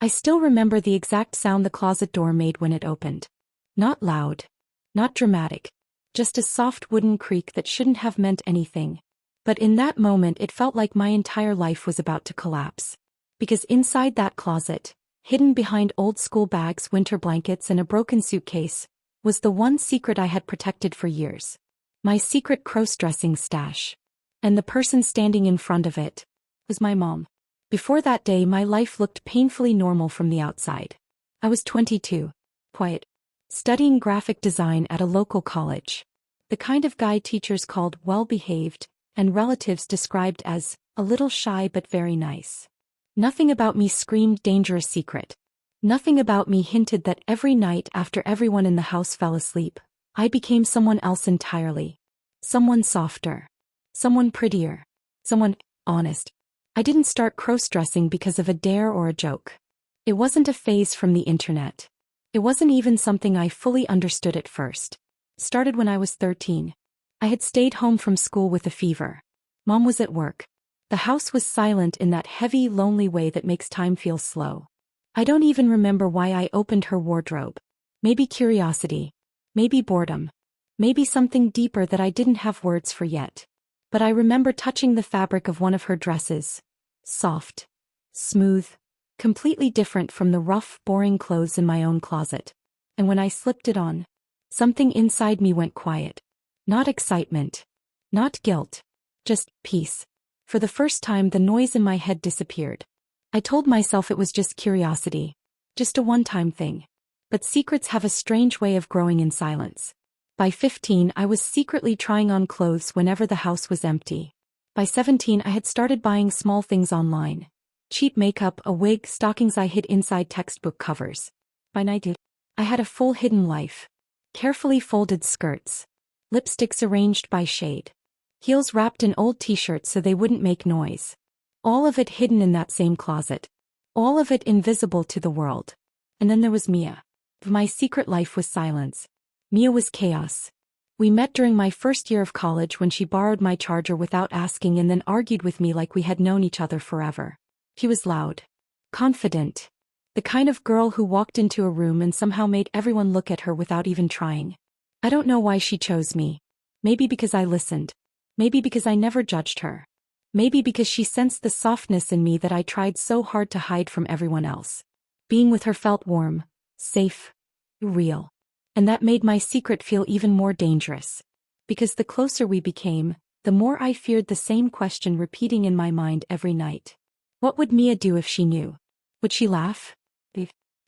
I still remember the exact sound the closet door made when it opened. Not loud. Not dramatic. Just a soft wooden creak that shouldn't have meant anything. But in that moment it felt like my entire life was about to collapse. Because inside that closet, hidden behind old school bags, winter blankets, and a broken suitcase, was the one secret I had protected for years. My secret cross-dressing stash. And the person standing in front of it was my mom. Before that day, my life looked painfully normal from the outside. I was 22, quiet, studying graphic design at a local college. The kind of guy teachers called well-behaved, and relatives described as a little shy but very nice. Nothing about me screamed dangerous secret. Nothing about me hinted that every night after everyone in the house fell asleep, I became someone else entirely. Someone softer. Someone prettier. Someone honest. I didn't start cross-dressing because of a dare or a joke. It wasn't a phase from the internet. It wasn't even something I fully understood at first. It started when I was 13. I had stayed home from school with a fever. Mom was at work. The house was silent in that heavy, lonely way that makes time feel slow. I don't even remember why I opened her wardrobe. Maybe curiosity. Maybe boredom. Maybe something deeper that I didn't have words for yet. But I remember touching the fabric of one of her dresses. Soft. Smooth. Completely different from the rough, boring clothes in my own closet. And when I slipped it on, something inside me went quiet. Not excitement. Not guilt. Just peace. For the first time, the noise in my head disappeared. I told myself it was just curiosity. Just a one-time thing. But secrets have a strange way of growing in silence. By 15, I was secretly trying on clothes whenever the house was empty. By 17, I had started buying small things online. Cheap makeup, a wig, stockings I hid inside textbook covers. By 19, I had a full hidden life. Carefully folded skirts. Lipsticks arranged by shade. Heels wrapped in old t-shirts so they wouldn't make noise. All of it hidden in that same closet. All of it invisible to the world. And then there was Mia. My secret life was silence. Mia was chaos. We met during my first year of college when she borrowed my charger without asking and then argued with me like we had known each other forever. She was loud. Confident. The kind of girl who walked into a room and somehow made everyone look at her without even trying. I don't know why she chose me. Maybe because I listened. Maybe because I never judged her. Maybe because she sensed the softness in me that I tried so hard to hide from everyone else. Being with her felt warm, safe, real. And that made my secret feel even more dangerous. Because the closer we became, the more I feared the same question repeating in my mind every night. What would Mia do if she knew? Would she laugh?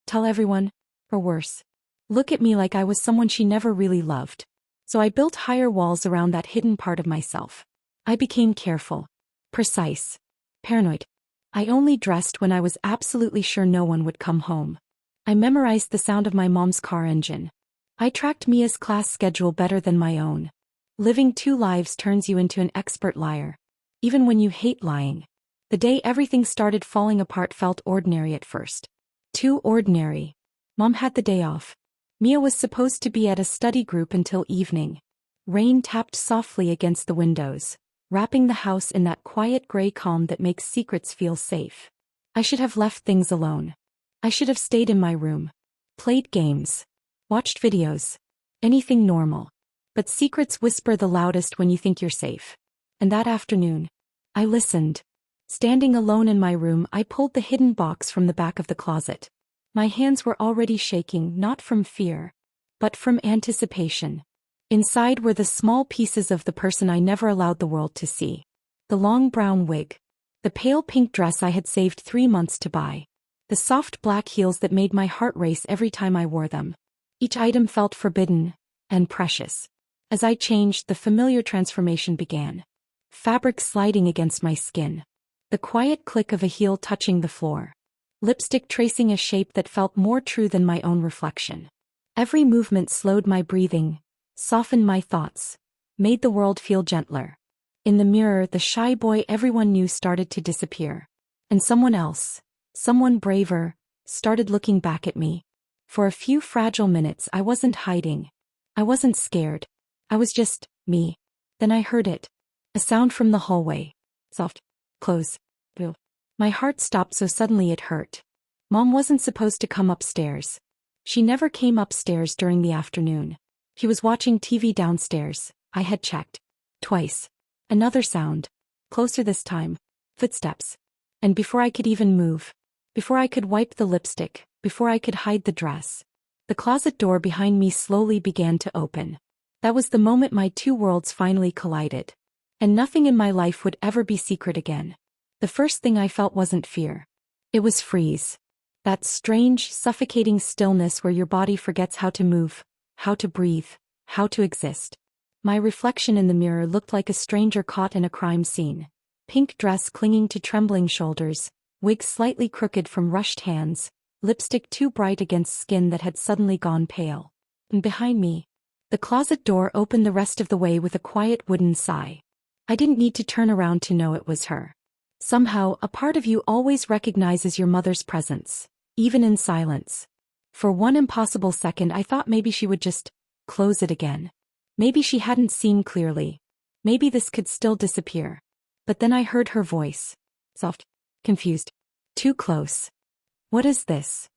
Tell everyone? Or worse? Look at me like I was someone she never really loved. So I built higher walls around that hidden part of myself. I became careful. Precise. Paranoid. I only dressed when I was absolutely sure no one would come home. I memorized the sound of my mom's car engine. I tracked Mia's class schedule better than my own. Living two lives turns you into an expert liar. Even when you hate lying. The day everything started falling apart felt ordinary at first. Too ordinary. Mom had the day off. Mia was supposed to be at a study group until evening. Rain tapped softly against the windows, wrapping the house in that quiet gray calm that makes secrets feel safe. I should have left things alone. I should have stayed in my room. Played games. Watched videos. Anything normal. But secrets whisper the loudest when you think you're safe. And that afternoon, I listened. Standing alone in my room, I pulled the hidden box from the back of the closet. My hands were already shaking, not from fear, but from anticipation. Inside were the small pieces of the person I never allowed the world to see. The long brown wig. The pale pink dress I had saved 3 months to buy. The soft black heels that made my heart race every time I wore them. Each item felt forbidden and precious. As I changed, the familiar transformation began. Fabric sliding against my skin. The quiet click of a heel touching the floor. Lipstick tracing a shape that felt more true than my own reflection. Every movement slowed my breathing, softened my thoughts, made the world feel gentler. In the mirror, the shy boy everyone knew started to disappear. And someone else, someone braver, started looking back at me. For a few fragile minutes I wasn't hiding. I wasn't scared. I was just me. Then I heard it. A sound from the hallway. Soft. Close. My heart stopped so suddenly it hurt. Mom wasn't supposed to come upstairs. She never came upstairs during the afternoon. She was watching TV downstairs. I had checked. Twice. Another sound. Closer this time. Footsteps. And before I could even move, before I could wipe the lipstick, before I could hide the dress, the closet door behind me slowly began to open. That was the moment my two worlds finally collided. And nothing in my life would ever be secret again. The first thing I felt wasn't fear. It was freeze. That strange, suffocating stillness where your body forgets how to move, how to breathe, how to exist. My reflection in the mirror looked like a stranger caught in a crime scene. Pink dress clinging to trembling shoulders, wig slightly crooked from rushed hands, lipstick too bright against skin that had suddenly gone pale. And behind me, the closet door opened the rest of the way with a quiet wooden sigh. I didn't need to turn around to know it was her. Somehow, a part of you always recognizes your mother's presence, even in silence. For one impossible second I thought maybe she would just close it again. Maybe she hadn't seen clearly. Maybe this could still disappear. But then I heard her voice. Soft. Confused. Too close. What is this?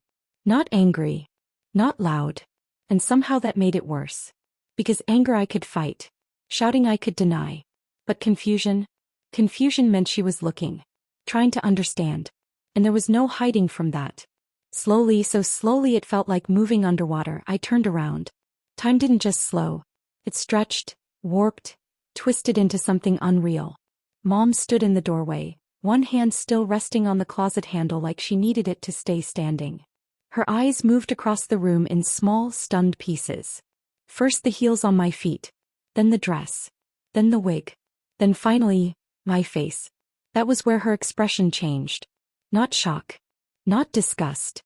Not angry. Not loud. And somehow that made it worse. Because anger I could fight. Shouting I could deny. But confusion? Confusion meant she was looking. Trying to understand. And there was no hiding from that. Slowly, so slowly it felt like moving underwater, I turned around. Time didn't just slow. It stretched, warped, twisted into something unreal. Mom stood in the doorway, one hand still resting on the closet handle like she needed it to stay standing. Her eyes moved across the room in small, stunned pieces. First the heels on my feet, then the dress, then the wig, then finally, my face. That was where her expression changed. Not shock. Not disgust.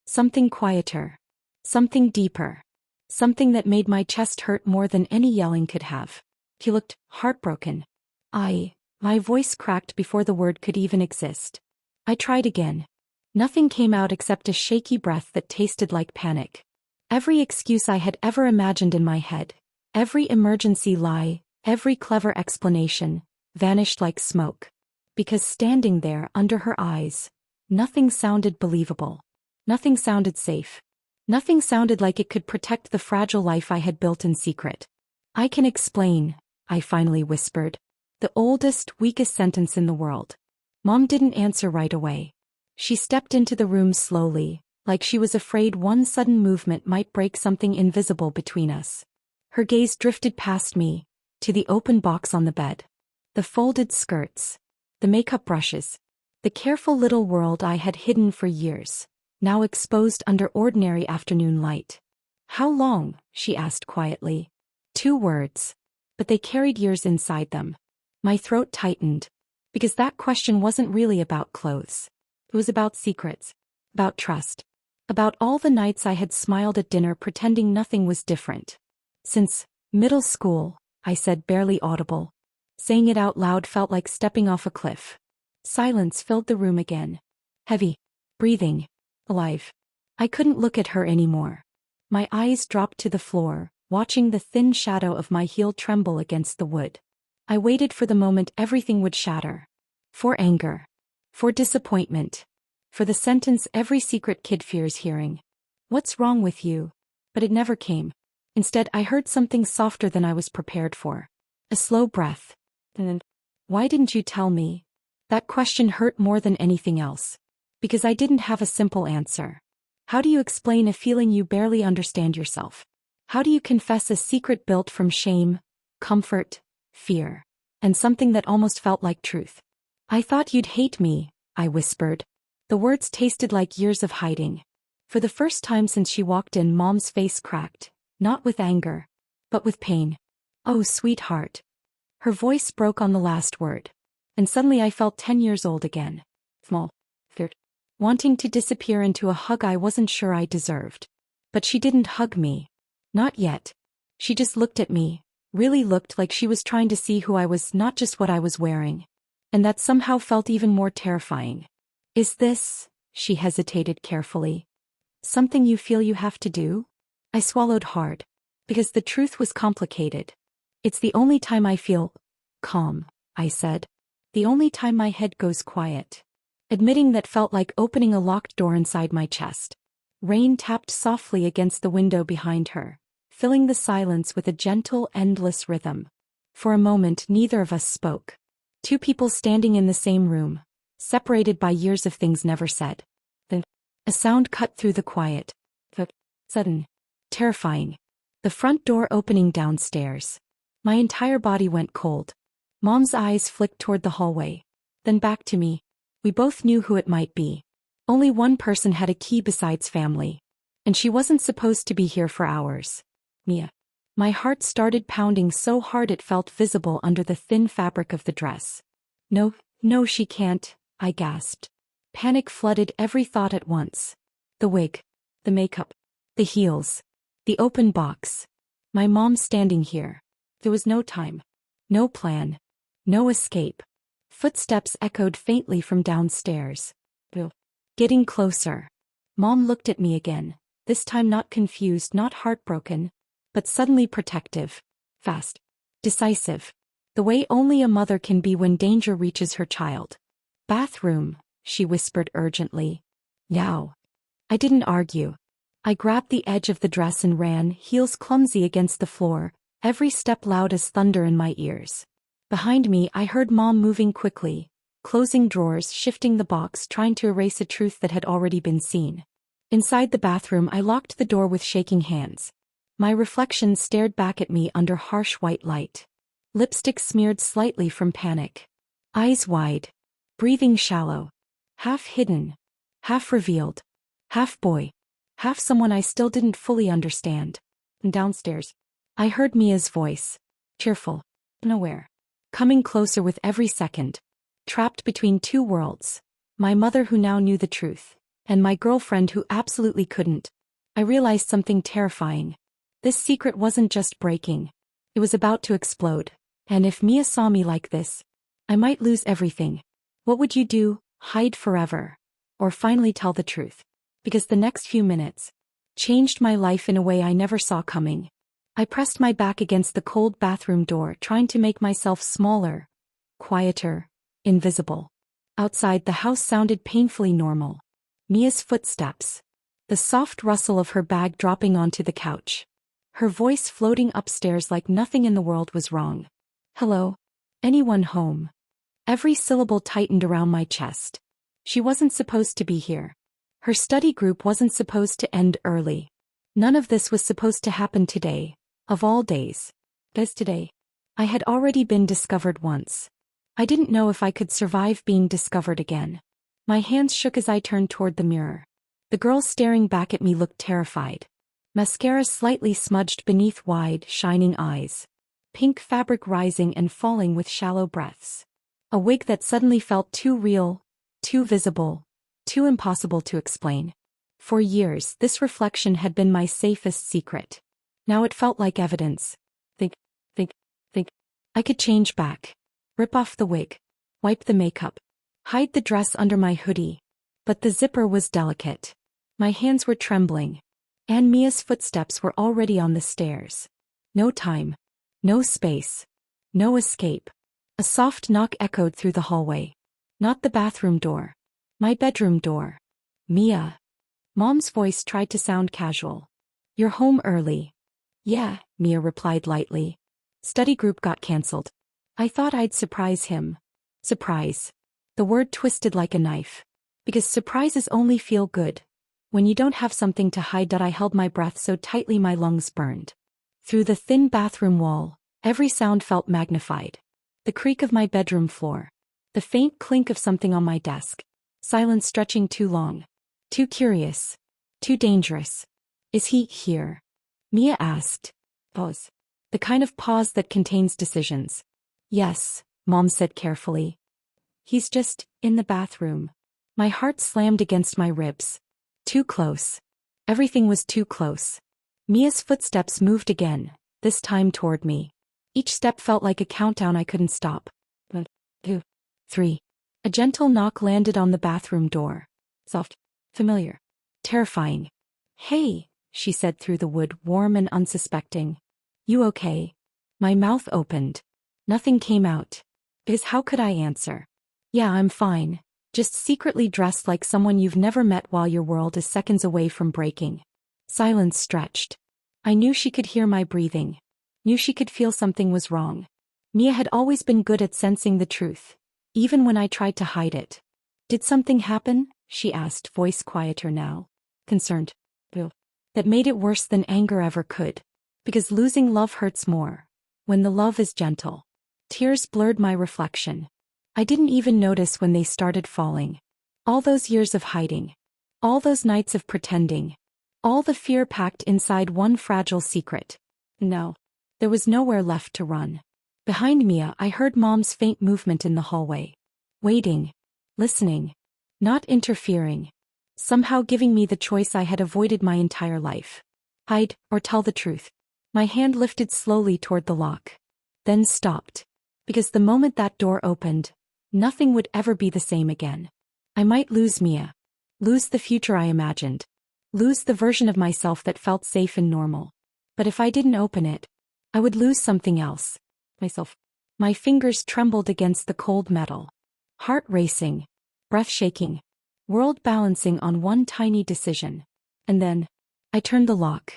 Something quieter. Something deeper. Something that made my chest hurt more than any yelling could have. He looked heartbroken. My voice cracked before the word could even exist. I tried again. Nothing came out except a shaky breath that tasted like panic. Every excuse I had ever imagined in my head, every emergency lie, every clever explanation, vanished like smoke. Because standing there under her eyes, nothing sounded believable. Nothing sounded safe. Nothing sounded like it could protect the fragile life I had built in secret. I can explain, I finally whispered. The oldest, weakest sentence in the world. Mom didn't answer right away. She stepped into the room slowly, like she was afraid one sudden movement might break something invisible between us. Her gaze drifted past me, to the open box on the bed. The folded skirts. The makeup brushes. The careful little world I had hidden for years, now exposed under ordinary afternoon light. How long? She asked quietly. 2 words. But they carried years inside them. My throat tightened. Because that question wasn't really about clothes. It was about secrets. About trust. About all the nights I had smiled at dinner pretending nothing was different. Since middle school, I said, barely audible. Saying it out loud felt like stepping off a cliff. Silence filled the room again. Heavy. Breathing. Alive. I couldn't look at her anymore. My eyes dropped to the floor, watching the thin shadow of my heel tremble against the wood. I waited for the moment everything would shatter. For anger. For disappointment. For the sentence every secret kid fears hearing. What's wrong with you? But it never came. Instead, I heard something softer than I was prepared for. A slow breath. And then, why didn't you tell me? That question hurt more than anything else. Because I didn't have a simple answer. How do you explain a feeling you barely understand yourself? How do you confess a secret built from shame, comfort, fear, and something that almost felt like truth? I thought you'd hate me, I whispered. The words tasted like years of hiding. For the first time since she walked in, Mom's face cracked, not with anger, but with pain. Oh, sweetheart. Her voice broke on the last word. And suddenly I felt 10 years old again. Small. Feared. Wanting to disappear into a hug I wasn't sure I deserved. But she didn't hug me. Not yet. She just looked at me, really looked like she was trying to see who I was, not just what I was wearing. And that somehow felt even more terrifying. Is this, she hesitated carefully, something you feel you have to do? I swallowed hard. Because the truth was complicated. It's the only time I feel calm, I said. The only time my head goes quiet. Admitting that felt like opening a locked door inside my chest. Rain tapped softly against the window behind her, filling the silence with a gentle, endless rhythm. For a moment, neither of us spoke. Two people standing in the same room, separated by years of things never said. Then, a sound cut through the quiet. Sudden. Terrifying. The front door opening downstairs. My entire body went cold. Mom's eyes flicked toward the hallway. Then back to me. We both knew who it might be. Only one person had a key besides family. And she wasn't supposed to be here for hours. Mia. My heart started pounding so hard it felt visible under the thin fabric of the dress. No, she can't, I gasped. Panic flooded every thought at once. The wig. The makeup. The heels. The open box. My mom standing here. There was no time. No plan. No escape. Footsteps echoed faintly from downstairs. Getting closer. Mom looked at me again, this time not confused, not heartbroken, but suddenly protective. Fast. Decisive. The way only a mother can be when danger reaches her child. Bathroom, she whispered urgently. Yow. I didn't argue. I grabbed the edge of the dress and ran, heels clumsy against the floor, every step loud as thunder in my ears. Behind me, I heard Mom moving quickly, closing drawers, shifting the box, trying to erase a truth that had already been seen. Inside the bathroom, I locked the door with shaking hands. My reflection stared back at me under harsh white light. Lipstick smeared slightly from panic. Eyes wide. Breathing shallow. Half hidden. Half revealed. Half boy. Half someone I still didn't fully understand. And downstairs, I heard Mia's voice. Cheerful. Unaware. Coming closer with every second. Trapped between two worlds. My mother who now knew the truth. And my girlfriend who absolutely couldn't. I realized something terrifying. This secret wasn't just breaking. It was about to explode. And if Mia saw me like this, I might lose everything. What would you do? Hide forever? Or finally tell the truth? Because the next few minutes changed my life in a way I never saw coming. I pressed my back against the cold bathroom door, trying to make myself smaller, quieter, invisible. Outside, the house sounded painfully normal. Mia's footsteps. The soft rustle of her bag dropping onto the couch. Her voice floating upstairs like nothing in the world was wrong. Hello? Anyone home? Every syllable tightened around my chest. She wasn't supposed to be here. Her study group wasn't supposed to end early. None of this was supposed to happen today, of all days. Because today, I had already been discovered once. I didn't know if I could survive being discovered again. My hands shook as I turned toward the mirror. The girl staring back at me looked terrified. Mascara slightly smudged beneath wide, shining eyes. Pink fabric rising and falling with shallow breaths. A wig that suddenly felt too real, too visible, too impossible to explain. For years, this reflection had been my safest secret. Now it felt like evidence. Think. I could change back. Rip off the wig. Wipe the makeup. Hide the dress under my hoodie. But the zipper was delicate. My hands were trembling. And Mia's footsteps were already on the stairs. No time. No space. No escape. A soft knock echoed through the hallway. Not the bathroom door. My bedroom door. Mia. Mom's voice tried to sound casual. You're home early. Yeah, Mia replied lightly. Study group got cancelled. I thought I'd surprise him. Surprise. The word twisted like a knife. Because surprises only feel good. When you don't have something to hide. I held my breath so tightly my lungs burned. Through the thin bathroom wall, every sound felt magnified. The creak of my bedroom floor. The faint clink of something on my desk. Silence stretching too long. Too curious. Too dangerous. Is he here? Mia asked. Pause. The kind of pause that contains decisions. Yes, Mom said carefully. He's just in the bathroom. My heart slammed against my ribs. Too close. Everything was too close. Mia's footsteps moved again, this time toward me. Each step felt like a countdown I couldn't stop. 1, 2, 3. A gentle knock landed on the bathroom door. Soft. Familiar. Terrifying. Hey, she said through the wood, warm and unsuspecting. You okay? My mouth opened. Nothing came out. Because how could I answer? Yeah, I'm fine. just secretly dressed like someone you've never met while your world is seconds away from breaking. Silence stretched. I knew she could hear my breathing. Knew she could feel something was wrong. Mia had always been good at sensing the truth, even when I tried to hide it. Did something happen? She asked, voice quieter now. Concerned. That made it worse than anger ever could. Because losing love hurts more. When the love is gentle. Tears blurred my reflection. I didn't even notice when they started falling. All those years of hiding. All those nights of pretending. All the fear packed inside one fragile secret. No. There was nowhere left to run. Behind Mia, I heard Mom's faint movement in the hallway. Waiting. Listening. Not interfering. Somehow giving me the choice I had avoided my entire life. Hide, or tell the truth. My hand lifted slowly toward the lock. Then stopped. Because the moment that door opened, nothing would ever be the same again. I might lose Mia. Lose the future I imagined. Lose the version of myself that felt safe and normal. But if I didn't open it, I would lose something else. Myself. My fingers trembled against the cold metal. Heart racing. Breath shaking. World balancing on one tiny decision. And then, I turned the lock.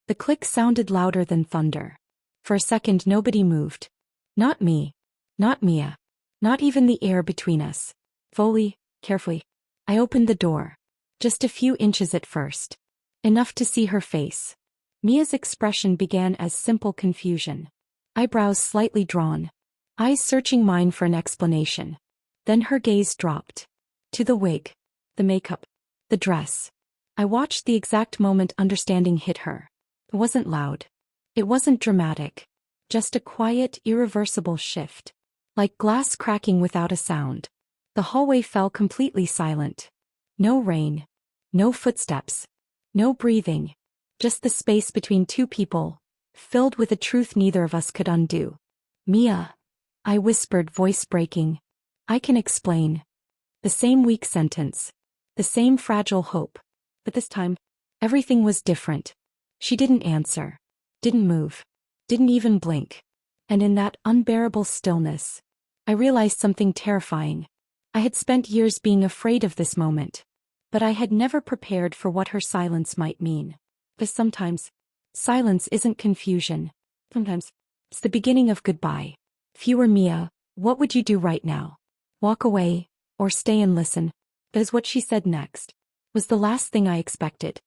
The click sounded louder than thunder. For a second nobody moved. Not me. Not Mia. Not even the air between us. Fully, carefully, I opened the door. Just a few inches at first. Enough to see her face. Mia's expression began as simple confusion. Eyebrows slightly drawn. Eyes searching mine for an explanation. Then her gaze dropped. To the wig. The makeup. The dress. I watched the exact moment understanding hit her. It wasn't loud. It wasn't dramatic. Just a quiet, irreversible shift. Like glass cracking without a sound. The hallway fell completely silent. No rain. No footsteps. No breathing. Just the space between two people, filled with a truth neither of us could undo. Mia. I whispered, voice breaking. I can explain. The same weak sentence. The same fragile hope. But this time, everything was different. She didn't answer. Didn't move. Didn't even blink. And in that unbearable stillness, I realized something terrifying. I had spent years being afraid of this moment. But I had never prepared for what her silence might mean. But sometimes, silence isn't confusion. Sometimes, it's the beginning of goodbye. If you were Mia, what would you do right now? Walk away, or stay and listen? That is what she said next. Was the last thing I expected.